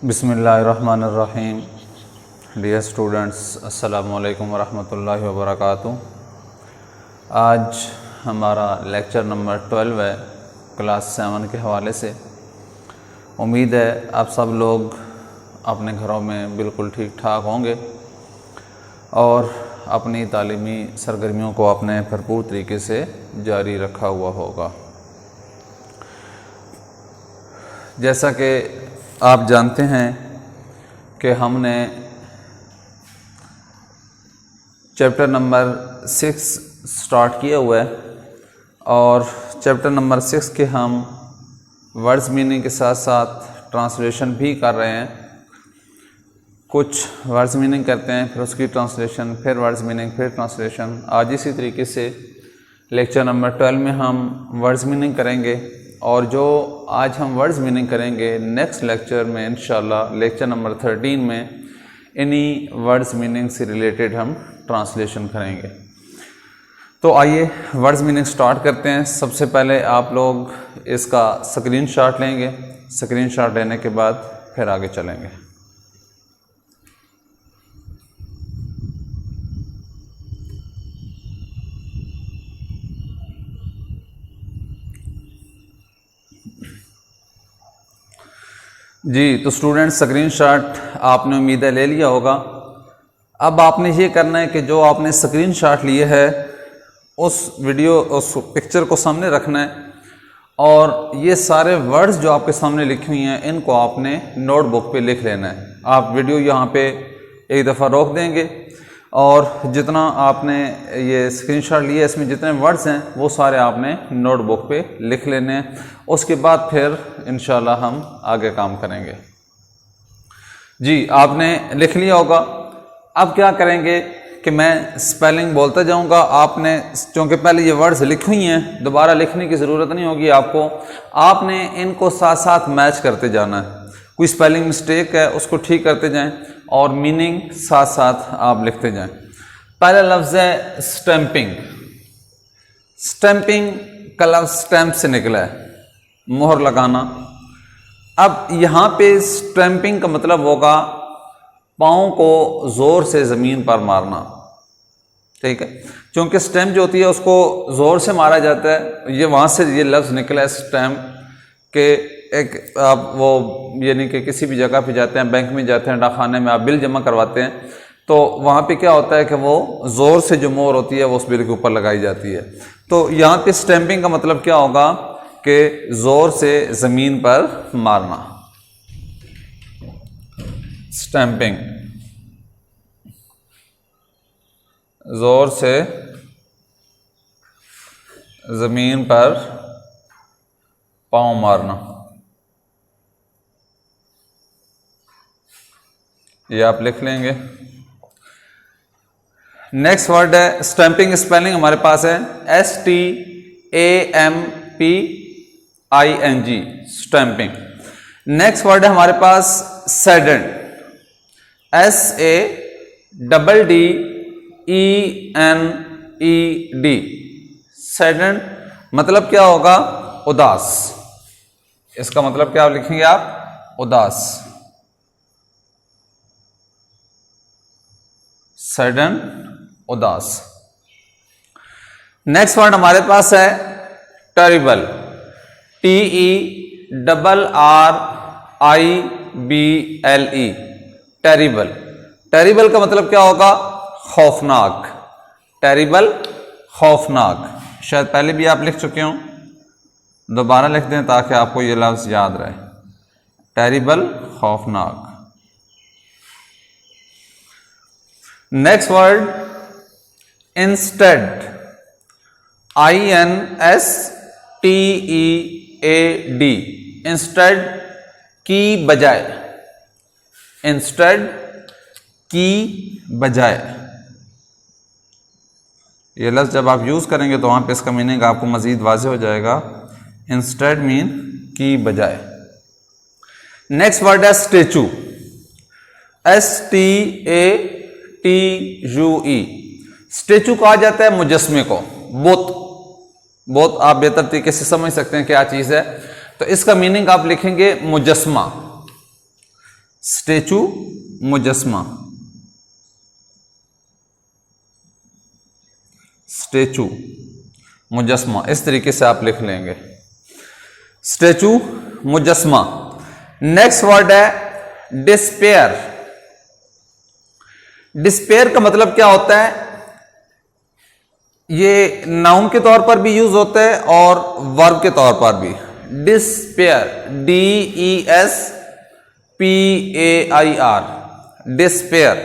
बिस्मिल्लाहिर्रहमानिर्रहीम। Dear students, अस्सलामु अलैकुम वरहमतुल्लाहि वबरकातुहू। आज हमारा लेक्चर नंबर 12 है क्लास 7 के हवाले से। उम्मीद है आप सब लोग अपने घरों में बिल्कुल ठीक ठाक होंगे और अपनी तालीमी सरगर्मियों को अपने भरपूर तरीके से जारी रखा हुआ होगा। जैसा कि आप जानते हैं कि हमने चैप्टर नंबर 6 स्टार्ट किया हुआ है और चैप्टर नंबर 6 के हम वर्ड्स मीनिंग के साथ साथ ट्रांसलेशन भी कर रहे हैं। कुछ वर्ड्स मीनिंग करते हैं, फिर उसकी ट्रांसलेशन, फिर वर्ड्स मीनिंग, फिर ट्रांसलेशन। आज इसी तरीके से लेक्चर नंबर 12 में हम वर्ड्स मीनिंग करेंगे और जो आज हम वर्ड्स मीनिंग करेंगे नेक्स्ट लेक्चर में इंशाल्लाह लेक्चर नंबर 13 में इन्हीं वर्ड्स मीनिंग से रिलेटेड हम ट्रांसलेशन करेंगे। तो आइए वर्ड्स मीनिंग स्टार्ट करते हैं। सबसे पहले आप लोग इसका स्क्रीनशॉट लेंगे। स्क्रीनशॉट लेने के बाद फिर आगे चलेंगे। जी, तो स्टूडेंट स्क्रीनशॉट आपने उम्मीद है ले लिया होगा। अब आपने ये करना है कि जो आपने स्क्रीनशॉट लिए है उस पिक्चर को सामने रखना है और ये सारे वर्ड्स जो आपके सामने लिखी हुई हैं इनको आपने नोटबुक पे लिख लेना है। आप वीडियो यहाँ पे एक दफ़ा रोक देंगे और जितना आपने ये स्क्रीनशॉट लिया इसमें जितने वर्ड्स हैं वो सारे आपने नोटबुक पे लिख लेने हैं। उसके बाद फिर इंशाल्लाह हम आगे काम करेंगे। जी, आपने लिख लिया होगा। अब क्या करेंगे कि मैं स्पेलिंग बोलता जाऊंगा। आपने क्योंकि पहले ये वर्ड्स लिखी हुई हैं दोबारा लिखने की ज़रूरत नहीं होगी आपको। आपने इनको साथ साथ मैच करते जाना है। कोई स्पेलिंग मिस्टेक है उसको ठीक करते जाएं और मीनिंग साथ साथ आप लिखते जाएं। पहला लफ्ज़ है स्टैंपिंग। स्टैंपिंग का लफ्ज़ स्टैंप से निकला है, मोहर लगाना। अब यहाँ पे स्टैंपिंग का मतलब होगा पाँव को ज़ोर से ज़मीन पर मारना। ठीक है, क्योंकि स्टैंप जो होती है उसको ज़ोर से मारा जाता है। ये वहाँ से ये लफ्ज़ निकला है स्टैंप के। एक आप वो यानी कि किसी भी जगह पे जाते हैं, बैंक में जाते हैं, डाकखाने में आप बिल जमा करवाते हैं तो वहाँ पे क्या होता है कि वो ज़ोर से जो मोहर होती है वो उस बिल के ऊपर लगाई जाती है। तो यहाँ पे स्टैंपिंग का मतलब क्या होगा कि ज़ोर से ज़मीन पर मारना। स्टैंपिंग, ज़ोर से ज़मीन पर पाँव मारना। ये आप लिख लेंगे। नेक्स्ट वर्ड है स्टैंपिंग। स्पेलिंग हमारे पास है STAMPING, स्टैंपिंग। नेक्स्ट वर्ड है हमारे पास सैडन। SADDENED, saddened. मतलब क्या होगा? उदास। इसका मतलब क्या लिखेंगे आप? उदास। सडन, उदास। नेक्स्ट वर्ड हमारे पास है टेरिबल। TERRIBLE, terrible. टेरिबल का मतलब क्या होगा? खौफनाक। टेरिबल, खौफनाक। शायद पहले भी आप लिख चुके हों, दोबारा लिख दें ताकि आपको ये लफ्ज़ याद रहे। टेरिबल, खौफनाक। Next word instead. INSTEAD, instead, की बजाय। इंस्टेड, की बजाय। ये लफ्ज़ जब आप यूज़ करेंगे तो वहाँ पे इसका मीनिंग आपको मज़ीद वाज़ेह हो जाएगा। इंस्टेड मीन की बजाय। नेक्स्ट वर्ड है स्टैचू। STATUE, स्टैचू कहा जाता है मुजस्मे को। बहुत आप बेहतर तरीके से समझ सकते हैं क्या चीज़ है। तो इसका मीनिंग आप लिखेंगे मुजस्मा। स्टेचू मुजस्मा, स्टेचू मुजस्मा, इस तरीके से आप लिख लेंगे, स्टेचू मुजस्मा। नेक्स्ट वर्ड है डिस्पेयर। डिस्पेयर का मतलब क्या होता है? ये नाउन के तौर पर भी यूज होता है और वर्ब के तौर पर भी। डिस्पेयर, DESPAIR, डिस्पेयर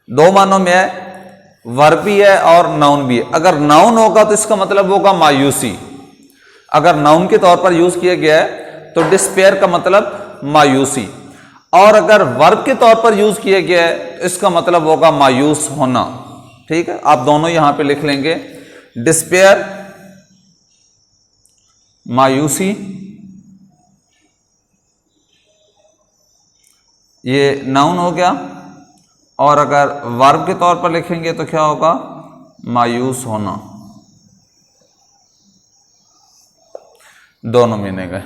दो मानों में है, वर्ब भी है और नाउन भी है। अगर नाउन होगा तो इसका मतलब होगा मायूसी। अगर नाउन के तौर पर यूज किया गया है तो डिस्पेयर का मतलब मायूसी, और अगर वर्ब के तौर पर यूज किया गया है तो इसका मतलब होगा मायूस होना। ठीक है, आप दोनों यहां पे लिख लेंगे, डिस्पेयर मायूसी, ये नाउन हो गया, और अगर वर्ब के तौर पर लिखेंगे तो क्या होगा? मायूस होना। दोनों मीनिंग है।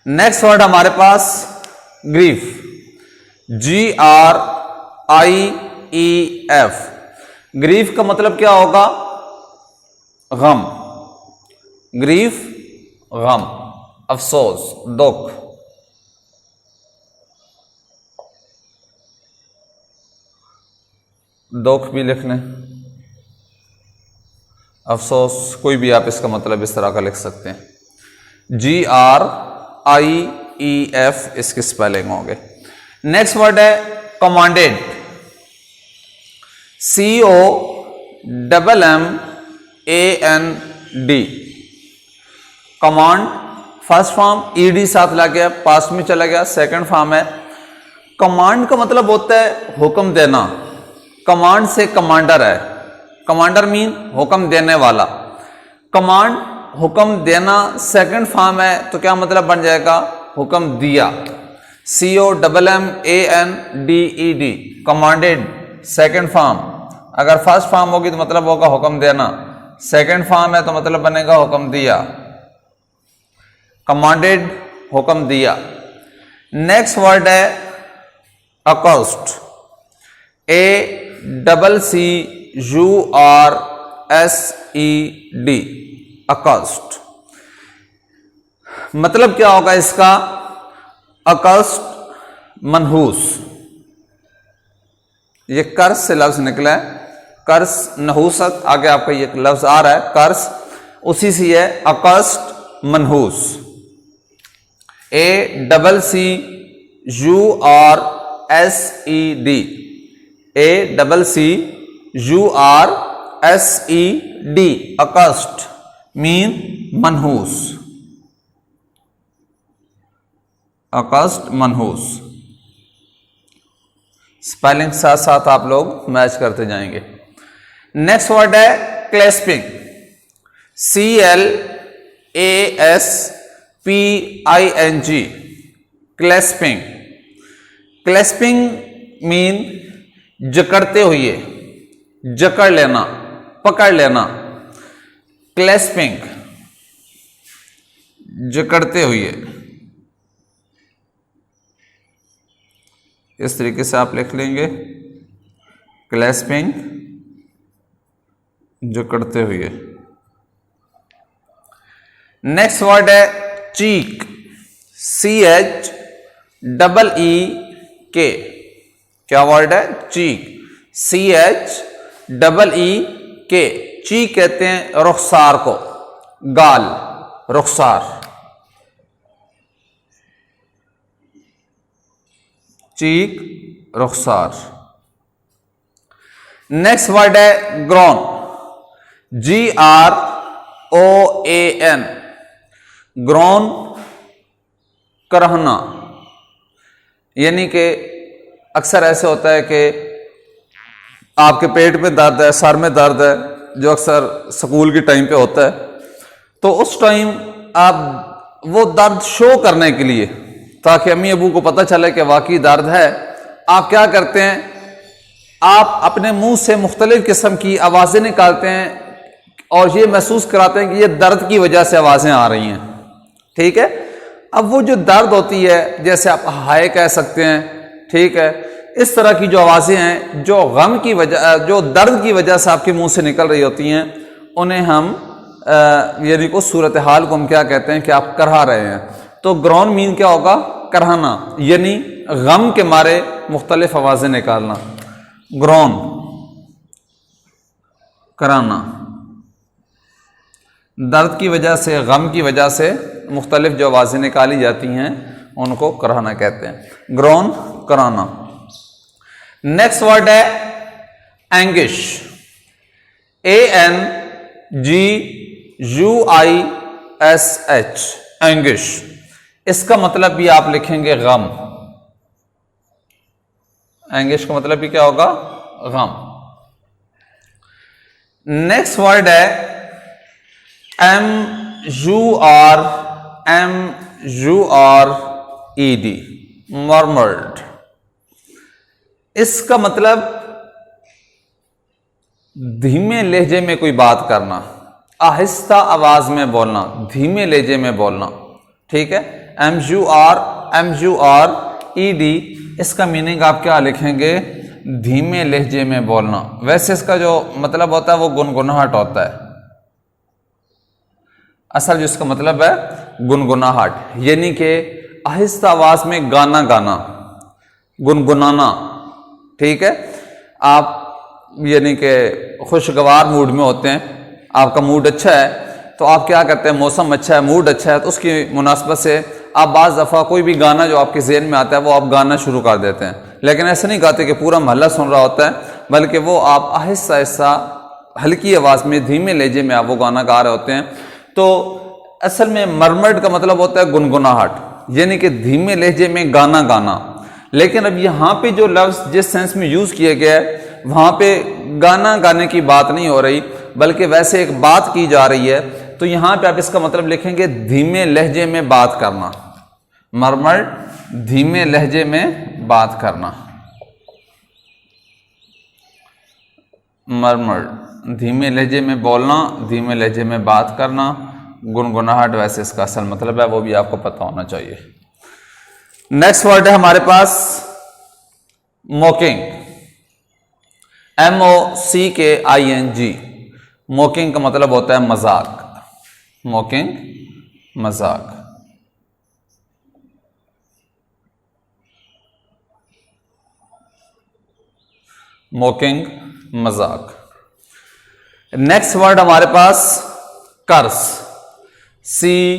नेक्स्ट वर्ड हमारे पास ग्रीफ, GRIEF। ग्रीफ का मतलब क्या होगा? गम। ग्रीफ गम, अफसोस, दुख। दुख भी लिख लें, अफसोस, कोई भी आप इसका मतलब इस तरह का लिख सकते हैं। GRIEF इसकी स्पेलिंग होंगे। नेक्स्ट वर्ड है commanded, COMMAND। Command first form ED साथ लग गया, पास्ट में चला गया, सेकंड फॉर्म है। कमांड का मतलब होता है हुक्म देना। कमांड से कमांडर है, कमांडर मीन हुक्म देने वाला। कमांड हुक्म देना सेकंड फॉर्म है तो क्या मतलब बन जाएगा? हुक्म दिया। COMMANDED, commanded second form. अगर फर्स्ट फॉर्म होगी तो मतलब होगा हुक्म देना, सेकंड फॉर्म है तो मतलब बनेगा हुक्म दिया। कमांडेड, हुक्म दिया। नेक्स्ट वर्ड है अकॉस्ट, ACCURSED, अकॉस्ट। मतलब क्या होगा इसका? अकॉस्ट मनहूस, ये कर्स से लफ्ज निकला है, कर्स नहूसत, आगे आपका ये लफ्ज आ रहा है कर्स, उसी से है अकॉस्ट मनहूस। ACCURSED, ACCURSED, अकॉस्ट मीन मनहूस, अकॉस्ट मनहूस। स्पेलिंग साथ साथ आप लोग मैच करते जाएंगे। नेक्स्ट वर्ड है clasping, CLASPING, clasping. Clasping mean जकड़ते हुए, जकड़ लेना, पकड़ लेना। क्लैस्पिंग, जकड़ते हुए, इस तरीके से आप लिख लेंगे, क्लैस्पिंग, जकड़ते हुए। नेक्स्ट वर्ड है चीक, CHEEK। क्या वर्ड है? चीक, CHEEK। चीक कहते हैं रुखसार को, गाल, रुखसार। चीक, रुखसार। नेक्स्ट वर्ड है ग्रोन, GROAN, ग्रोन, करहना। यानी कि अक्सर ऐसे होता है कि आपके पेट में दर्द है, सर में दर्द है, जो अक्सर स्कूल के टाइम पे होता है, तो उस टाइम आप वो दर्द शो करने के लिए, ताकि अम्मी अबू को पता चले कि वाकई दर्द है, आप क्या करते हैं? आप अपने मुंह से मुख्तलिफ किस्म की आवाज़ें निकालते हैं और ये महसूस कराते हैं कि ये दर्द की वजह से आवाज़ें आ रही हैं। ठीक है, अब वो जो दर्द होती है, जैसे आप हाय कह सकते हैं, ठीक है, इस तरह की जो आवाज़ें हैं जो गम की वजह, जो दर्द की वजह से आपके मुंह से निकल रही होती हैं, उन्हें हम यानी को सूरत हाल को हम क्या कहते हैं कि आप करहा रहे हैं। तो ग्रॉन मीन क्या होगा? करहाना, यानी गम के मारे मुख्तलिफ आवाज़ें निकालना। ग्रॉन कराना, दर्द की वजह से, गम की वजह से मुख्तलिफ जो आवाज़ें निकाली जाती हैं उनको कराना कहते हैं। ग्रॉन कराना। नेक्स्ट वर्ड है एंगिश, ANGUISH, एंगिश। इसका मतलब भी आप लिखेंगे गम। एंगिश का मतलब भी क्या होगा? गम। नेक्स्ट वर्ड है MURMURED, मर्मर्ड। इसका मतलब धीमे लहजे में कोई बात करना, आहिस्ता आवाज में बोलना, धीमे लहजे में बोलना, ठीक है। MURED, इसका मीनिंग आप क्या लिखेंगे? धीमे लहजे में बोलना। वैसे इसका जो मतलब होता है वो गुनगुनाहट होता है। असल जो इसका मतलब है गुनगुनाहट, यानी कि आहिस्ता आवाज में गाना गाना, गुनगुनाना, ठीक है। आप यानी कि खुशगवार मूड में होते हैं, आपका मूड अच्छा है तो आप क्या करते हैं? मौसम अच्छा है, मूड अच्छा है, तो उसकी मुनासबत से आप बाज़ दफ़ा कोई भी गाना जो आपके ज़हन में आता है वो आप गाना शुरू कर देते हैं। लेकिन ऐसा नहीं गाते कि पूरा मोहल्ला सुन रहा होता है, बल्कि वो आप आहिस्ता आहिस्ता हल्की आवाज़ में, धीमे लहजे में आप वो गाना गा रहे होते हैं। तो असल में मरमर्ड का मतलब होता है गुनगुनाहट, यानी कि धीमे लहजे में गाना गाना। लेकिन अब यहाँ पे जो लफ्ज़ जिस सेंस में यूज़ किया गया है वहाँ पे गाना गाने की बात नहीं हो रही, बल्कि वैसे एक बात की जा रही है। तो यहाँ पे आप इसका मतलब लिखेंगे धीमे लहजे में बात करना। मरमर्ड, धीमे लहजे में बात करना। मरमर्ड, धीमे लहजे में बोलना, धीमे लहजे में बात करना। गुनगुनाहट वैसे इसका असल मतलब है, वो भी आपको पता होना चाहिए। नेक्स्ट वर्ड है हमारे पास मॉकिंग, MOCKING। मॉकिंग का मतलब होता है मजाक। मॉकिंग, मजाक। मॉकिंग, मजाक। नेक्स्ट वर्ड हमारे पास कर्स, CURSE,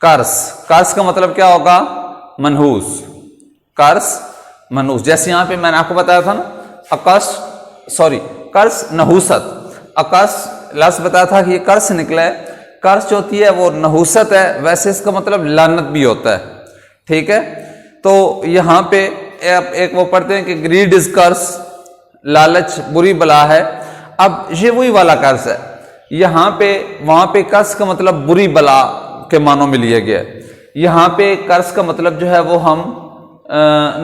कर्स। कर्स का मतलब क्या होगा? मनहूस। कर्स, मनहूस। जैसे यहां पे मैंने आपको बताया था ना, कर्स नहूसत। अकस लफ्ज़ बताया था कि ये कर्स से निकला है। कर्स जो होती है वो नहूसत है, वैसे इसका मतलब लानत भी होता है, ठीक है। तो यहाँ पे एक वो पढ़ते हैं कि ग्रीड इज कर्स, लालच बुरी बला है। अब ये वही वाला कर्स है। यहाँ पे वहाँ पे कर्स का मतलब बुरी बला के मानों में लिया गया है। यहाँ पे कर्स का मतलब जो है वो हम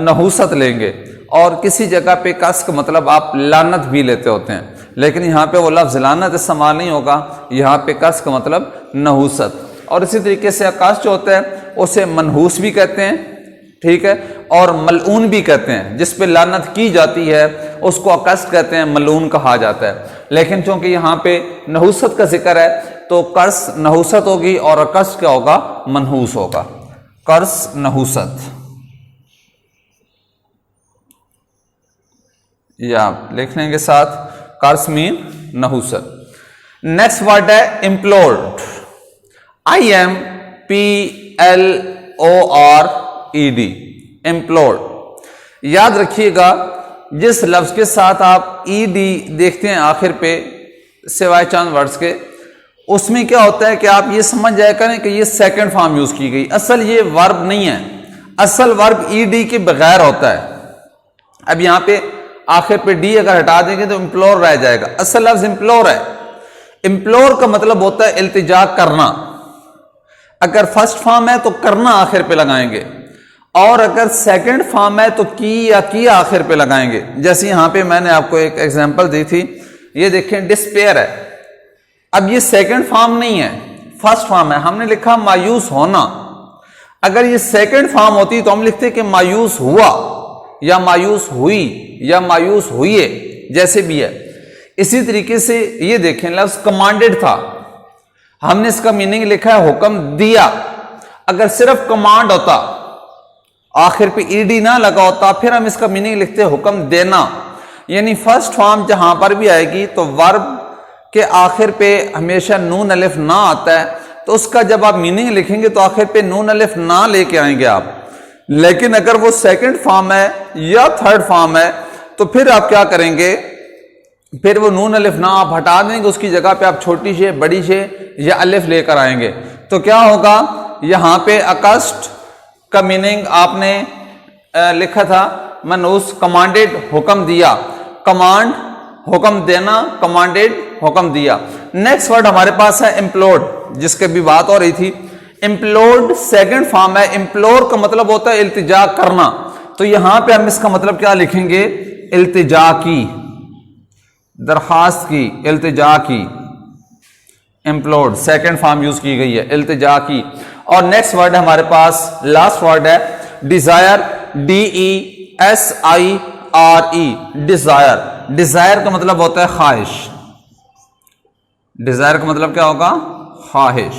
नहूसत लेंगे, और किसी जगह पे कर्स का मतलब आप लानत भी लेते होते हैं, लेकिन यहाँ पे वो लफ्ज़ लानत इस्तेमाल नहीं होगा। यहाँ पे कर्स का मतलब नहूसत। और इसी तरीके से कर्स जो होता है उसे मनहूस भी कहते हैं, ठीक है, और मलऊन भी कहते हैं। जिस पे लानत की जाती है उसको अकस्त कहते हैं, मलऊन कहा जाता है। लेकिन चूंकि यहाँ पे नहूसत का जिक्र है तो कर्स नहूसत होगी और अकस्त क्या होगा? मनहूस होगा। कर्स, नहूसत, या लिख लेंगे साथ, कर्स मीन नहूसत। नेक्स्ट वर्ड है इम्प्लोर्ड, IMPLORED, इम्प्लोर्ड। याद रखिएगा जिस लफ्ज के साथ आप ED देखते हैं आखिर पे, सिवाय चंद वर्ड्स के, उसमें क्या होता है कि आप ये समझ जाया करें कि ये सेकंड फॉर्म यूज की गई। असल ये वर्ब नहीं है, असल वर्ब ED के बगैर होता है। अब यहां पे आखिर पे डी अगर हटा देंगे तो इम्प्लोर रह जाएगा। असल लफ्ज इम्प्लोर है। इम्प्लोर का मतलब होता है इल्तिजा करना। अगर फर्स्ट फॉर्म है तो करना आखिर पे लगाएंगे, और अगर सेकंड फॉर्म है तो की या किया आखिर पे लगाएंगे। जैसे यहां पे मैंने आपको एक एग्जांपल दी थी, ये देखें डिस्पेयर है। अब ये सेकंड फॉर्म नहीं है, फर्स्ट फॉर्म है, हमने लिखा मायूस होना। अगर ये सेकंड फॉर्म होती तो हम लिखते कि मायूस हुआ या मायूस हुई या मायूस हुए, जैसे भी है। इसी तरीके से ये देखें, लफ्ज कमांडेड था, हमने इसका मीनिंग लिखा है हुक्म दिया। अगर सिर्फ कमांड होता, आखिर पे ईडी ना लगा होता, फिर हम इसका मीनिंग लिखते हुक्म देना। यानी फर्स्ट फॉर्म जहां पर भी आएगी तो वर्ब के आखिर पे हमेशा नून अलिफ ना आता है, तो उसका जब आप मीनिंग लिखेंगे तो आखिर पे नून अलिफ ना लेके आएंगे आप। लेकिन अगर वो सेकंड फॉर्म है या थर्ड फॉर्म है तो फिर आप क्या करेंगे, फिर वो नून अलिफ ना आप हटा देंगे, उसकी जगह पे आप छोटी शे, बड़ी शे या अलिफ लेकर आएंगे। तो क्या होगा, यहां पे अकस्ट का मीनिंग आपने लिखा था मनूस, कमांडेड हुक्म दिया, कमांड हुक्म देना, कमांडेड हुक्म दिया। नेक्स्ट वर्ड हमारे पास है इम्प्लोर्ड, जिसके भी बात हो रही थी। इम्प्लोर्ड सेकंड फॉर्म है। इम्प्लोर का मतलब होता है इल्तिजा करना, तो यहां पे हम इसका मतलब क्या लिखेंगे, इल्तिजा की, दरखास्त की, इल्तिजा की। इम्प्लोर्ड सेकंड फॉर्म यूज की गई है, इल्तिजा की। और नेक्स्ट वर्ड हमारे पास लास्ट वर्ड है डिजायर, DESIRE, डिजायर। डिजायर का मतलब होता है ख्वाहिश। डिजायर का मतलब क्या होगा, ख्वाहिश।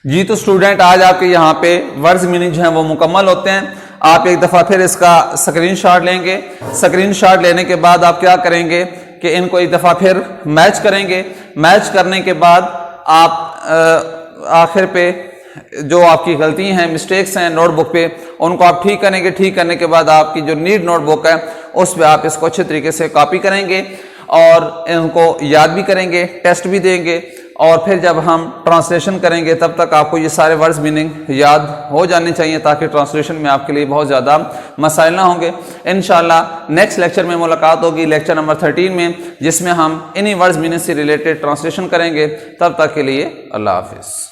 जी तो स्टूडेंट, आज आपके यहाँ पे वर्ड्स मीनिंग जो हैं वो मुकम्मल होते हैं। आप एक दफ़ा फिर इसका स्क्रीनशॉट लेंगे। स्क्रीनशॉट लेने के बाद आप क्या करेंगे कि इनको एक दफ़ा फिर मैच करेंगे। मैच करने के बाद आप आखिर पे जो आपकी गलती हैं, मिस्टेक्स हैं नोटबुक पे, उनको आप ठीक करेंगे। ठीक करने के बाद आपकी जो नीड नोटबुक है उस पर आप इसको अच्छे तरीके से कॉपी करेंगे और इनको याद भी करेंगे, टेस्ट भी देंगे। और फिर जब हम ट्रांसलेशन करेंगे तब तक आपको ये सारे वर्ड्स मीनिंग याद हो जाने चाहिए, ताकि ट्रांसलेशन में आपके लिए बहुत ज़्यादा मसाइल ना होंगे। इंशाल्लाह नेक्स्ट लेक्चर में मुलाकात होगी, लेक्चर नंबर 13 में, जिसमें हम इन्हीं वर्ड्स मीनिंग से रिलेटेड ट्रांसलेशन करेंगे। तब तक के लिए अल्लाह हाफिज़।